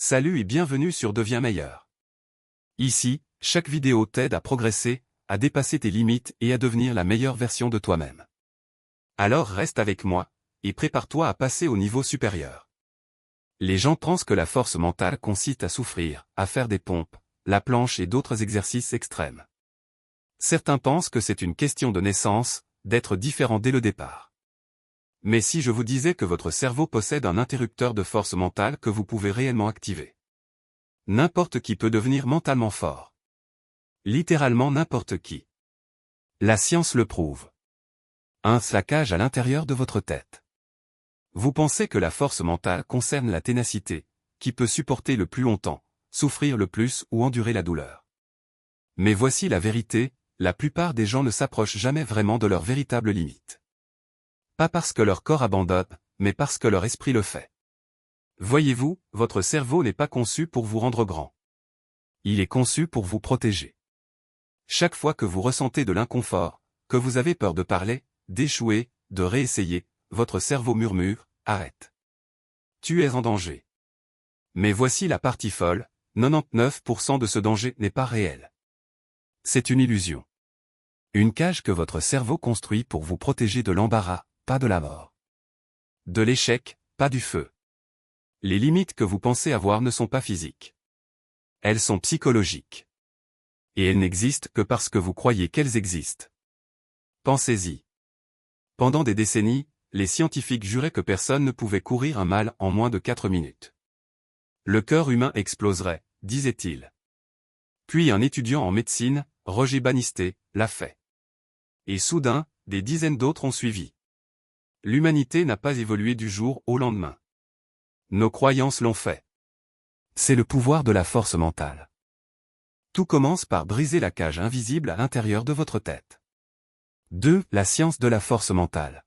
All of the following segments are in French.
Salut et bienvenue sur Deviens meilleur. Ici, chaque vidéo t'aide à progresser, à dépasser tes limites et à devenir la meilleure version de toi-même. Alors reste avec moi, et prépare-toi à passer au niveau supérieur. Les gens pensent que la force mentale consiste à souffrir, à faire des pompes, la planche et d'autres exercices extrêmes. Certains pensent que c'est une question de naissance, d'être différent dès le départ. Mais si je vous disais que votre cerveau possède un interrupteur de force mentale que vous pouvez réellement activer? N'importe qui peut devenir mentalement fort. Littéralement n'importe qui. La science le prouve. Un slackage à l'intérieur de votre tête. Vous pensez que la force mentale concerne la ténacité, qui peut supporter le plus longtemps, souffrir le plus ou endurer la douleur. Mais voici la vérité, la plupart des gens ne s'approchent jamais vraiment de leurs véritables limites. Pas parce que leur corps abandonne, mais parce que leur esprit le fait. Voyez-vous, votre cerveau n'est pas conçu pour vous rendre grand. Il est conçu pour vous protéger. Chaque fois que vous ressentez de l'inconfort, que vous avez peur de parler, d'échouer, de réessayer, votre cerveau murmure, arrête. Tu es en danger. Mais voici la partie folle, 99% de ce danger n'est pas réel. C'est une illusion. Une cage que votre cerveau construit pour vous protéger de l'embarras, pas de la mort. De l'échec, pas du feu. Les limites que vous pensez avoir ne sont pas physiques. Elles sont psychologiques. Et elles n'existent que parce que vous croyez qu'elles existent. Pensez-y. Pendant des décennies, les scientifiques juraient que personne ne pouvait courir un mile en moins de 4 minutes. Le cœur humain exploserait, disait-il. Puis un étudiant en médecine, Roger Bannister, l'a fait. Et soudain, des dizaines d'autres ont suivi. L'humanité n'a pas évolué du jour au lendemain. Nos croyances l'ont fait. C'est le pouvoir de la force mentale. Tout commence par briser la cage invisible à l'intérieur de votre tête. 2. La science de la force mentale.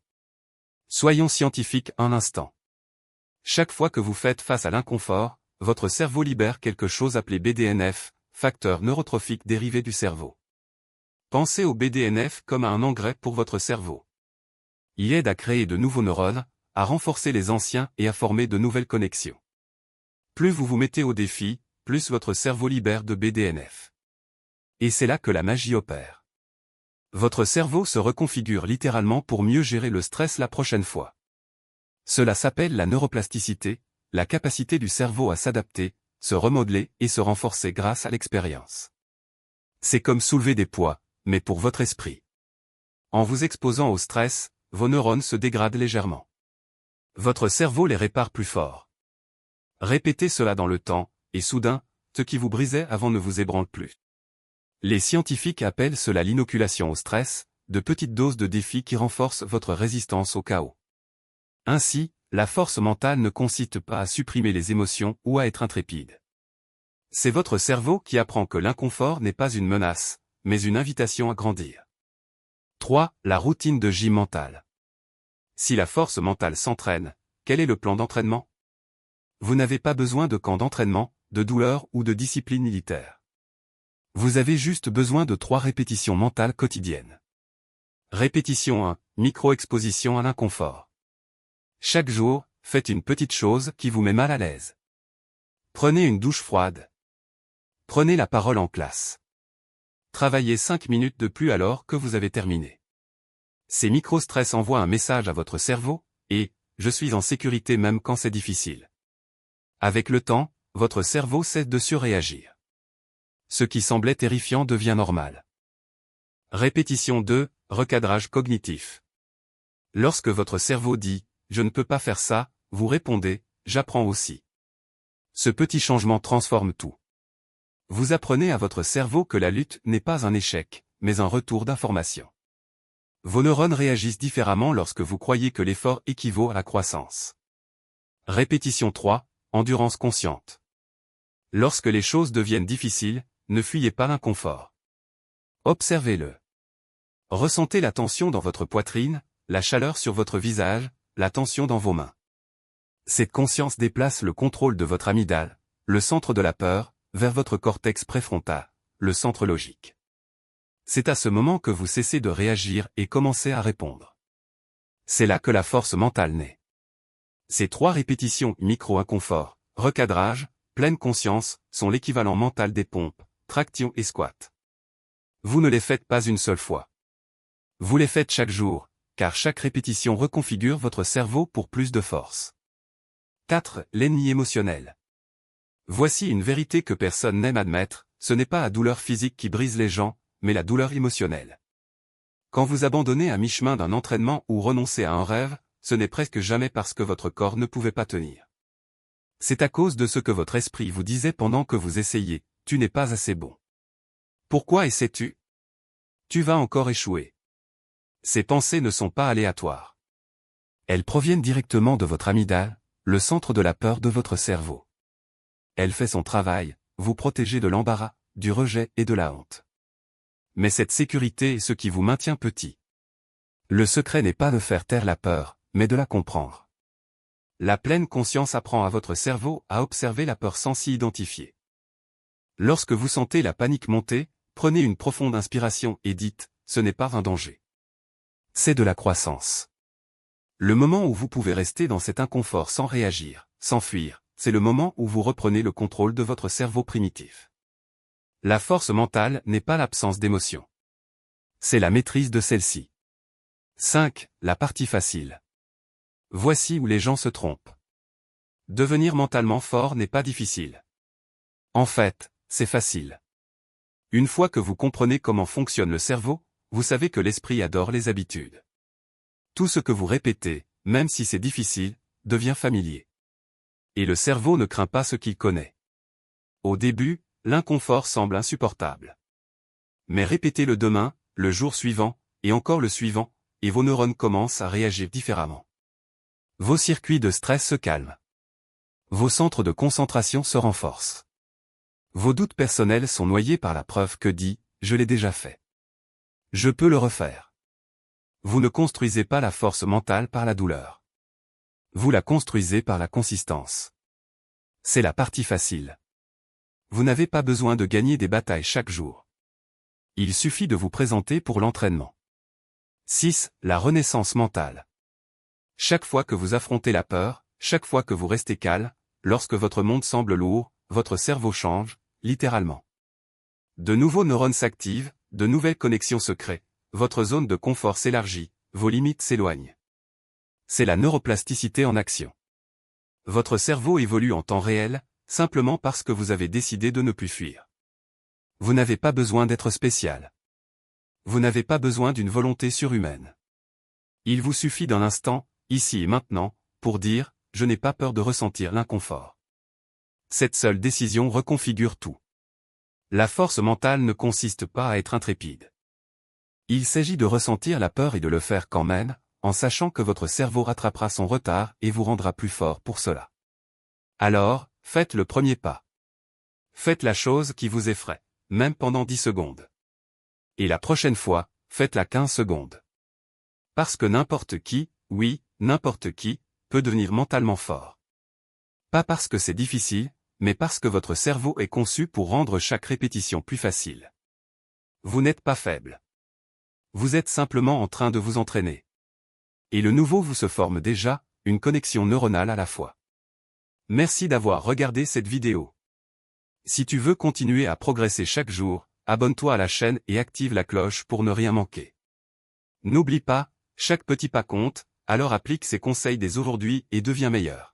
Soyons scientifiques un instant. Chaque fois que vous faites face à l'inconfort, votre cerveau libère quelque chose appelé BDNF, facteur neurotrophique dérivé du cerveau. Pensez au BDNF comme à un engrais pour votre cerveau. Il aide à créer de nouveaux neurones, à renforcer les anciens et à former de nouvelles connexions. Plus vous vous mettez au défi, plus votre cerveau libère de BDNF. Et c'est là que la magie opère. Votre cerveau se reconfigure littéralement pour mieux gérer le stress la prochaine fois. Cela s'appelle la neuroplasticité, la capacité du cerveau à s'adapter, se remodeler et se renforcer grâce à l'expérience. C'est comme soulever des poids, mais pour votre esprit. En vous exposant au stress, vos neurones se dégradent légèrement. Votre cerveau les répare plus fort. Répétez cela dans le temps, et soudain, ce qui vous brisait avant ne vous ébranle plus. Les scientifiques appellent cela l'inoculation au stress, de petites doses de défis qui renforcent votre résistance au chaos. Ainsi, la force mentale ne consiste pas à supprimer les émotions ou à être intrépide. C'est votre cerveau qui apprend que l'inconfort n'est pas une menace, mais une invitation à grandir. 3. La routine de gym mentale. Si la force mentale s'entraîne, quel est le plan d'entraînement? Vous n'avez pas besoin de camp d'entraînement, de douleur ou de discipline militaire. Vous avez juste besoin de 3 répétitions mentales quotidiennes. Répétition 1. Micro-exposition à l'inconfort. Chaque jour, faites une petite chose qui vous met mal à l'aise. Prenez une douche froide. Prenez la parole en classe. Travaillez 5 minutes de plus alors que vous avez terminé. Ces micro-stress envoient un message à votre cerveau, et « je suis en sécurité même quand c'est difficile ». Avec le temps, votre cerveau cesse de surréagir. Ce qui semblait terrifiant devient normal. Répétition 2, recadrage cognitif. Lorsque votre cerveau dit « je ne peux pas faire ça », vous répondez « j'apprends aussi ». Ce petit changement transforme tout. Vous apprenez à votre cerveau que la lutte n'est pas un échec, mais un retour d'information. Vos neurones réagissent différemment lorsque vous croyez que l'effort équivaut à la croissance. Répétition 3, endurance consciente. Lorsque les choses deviennent difficiles, ne fuyez pas l'inconfort. Observez-le. Ressentez la tension dans votre poitrine, la chaleur sur votre visage, la tension dans vos mains. Cette conscience déplace le contrôle de votre amygdale, le centre de la peur, vers votre cortex préfrontal, le centre logique. C'est à ce moment que vous cessez de réagir et commencez à répondre. C'est là que la force mentale naît. Ces 3 répétitions micro-inconfort, recadrage, pleine conscience, sont l'équivalent mental des pompes, traction et squat. Vous ne les faites pas une seule fois. Vous les faites chaque jour, car chaque répétition reconfigure votre cerveau pour plus de force. 4. L'ennemi émotionnel. Voici une vérité que personne n'aime admettre, ce n'est pas la douleur physique qui brise les gens, mais la douleur émotionnelle. Quand vous abandonnez à mi-chemin d'un entraînement ou renoncez à un rêve, ce n'est presque jamais parce que votre corps ne pouvait pas tenir. C'est à cause de ce que votre esprit vous disait pendant que vous essayez, tu n'es pas assez bon. Pourquoi essaies-tu? Tu vas encore échouer. Ces pensées ne sont pas aléatoires. Elles proviennent directement de votre amygdale, le centre de la peur de votre cerveau. Elle fait son travail, vous protéger de l'embarras, du rejet et de la honte. Mais cette sécurité est ce qui vous maintient petit. Le secret n'est pas de faire taire la peur, mais de la comprendre. La pleine conscience apprend à votre cerveau à observer la peur sans s'y identifier. Lorsque vous sentez la panique monter, prenez une profonde inspiration et dites, ce n'est pas un danger. C'est de la croissance. Le moment où vous pouvez rester dans cet inconfort sans réagir, sans fuir, c'est le moment où vous reprenez le contrôle de votre cerveau primitif. La force mentale n'est pas l'absence d'émotion. C'est la maîtrise de celle-ci. 5. La partie facile. Voici où les gens se trompent. Devenir mentalement fort n'est pas difficile. En fait, c'est facile. Une fois que vous comprenez comment fonctionne le cerveau, vous savez que l'esprit adore les habitudes. Tout ce que vous répétez, même si c'est difficile, devient familier. Et le cerveau ne craint pas ce qu'il connaît. Au début, l'inconfort semble insupportable. Mais répétez-le demain, le jour suivant, et encore le suivant, et vos neurones commencent à réagir différemment. Vos circuits de stress se calment. Vos centres de concentration se renforcent. Vos doutes personnels sont noyés par la preuve que dit « je l'ai déjà fait ». Je peux le refaire. Vous ne construisez pas la force mentale par la douleur. Vous la construisez par la consistance. C'est la partie facile. Vous n'avez pas besoin de gagner des batailles chaque jour. Il suffit de vous présenter pour l'entraînement. 6. La renaissance mentale. Chaque fois que vous affrontez la peur, chaque fois que vous restez calme, lorsque votre monde semble lourd, votre cerveau change, littéralement. De nouveaux neurones s'activent, de nouvelles connexions se créent, votre zone de confort s'élargit, vos limites s'éloignent. C'est la neuroplasticité en action. Votre cerveau évolue en temps réel, simplement parce que vous avez décidé de ne plus fuir. Vous n'avez pas besoin d'être spécial. Vous n'avez pas besoin d'une volonté surhumaine. Il vous suffit d'un instant, ici et maintenant, pour dire « je n'ai pas peur de ressentir l'inconfort ». Cette seule décision reconfigure tout. La force mentale ne consiste pas à être intrépide. Il s'agit de ressentir la peur et de le faire quand même, en sachant que votre cerveau rattrapera son retard et vous rendra plus fort pour cela. Alors, faites le premier pas. Faites la chose qui vous effraie, même pendant 10 secondes. Et la prochaine fois, faites-la 15 secondes. Parce que n'importe qui, oui, n'importe qui, peut devenir mentalement fort. Pas parce que c'est difficile, mais parce que votre cerveau est conçu pour rendre chaque répétition plus facile. Vous n'êtes pas faible. Vous êtes simplement en train de vous entraîner. Et le nouveau vous se forme déjà, une connexion neuronale à la fois. Merci d'avoir regardé cette vidéo. Si tu veux continuer à progresser chaque jour, abonne-toi à la chaîne et active la cloche pour ne rien manquer. N'oublie pas, chaque petit pas compte, alors applique ces conseils dès aujourd'hui et deviens meilleur.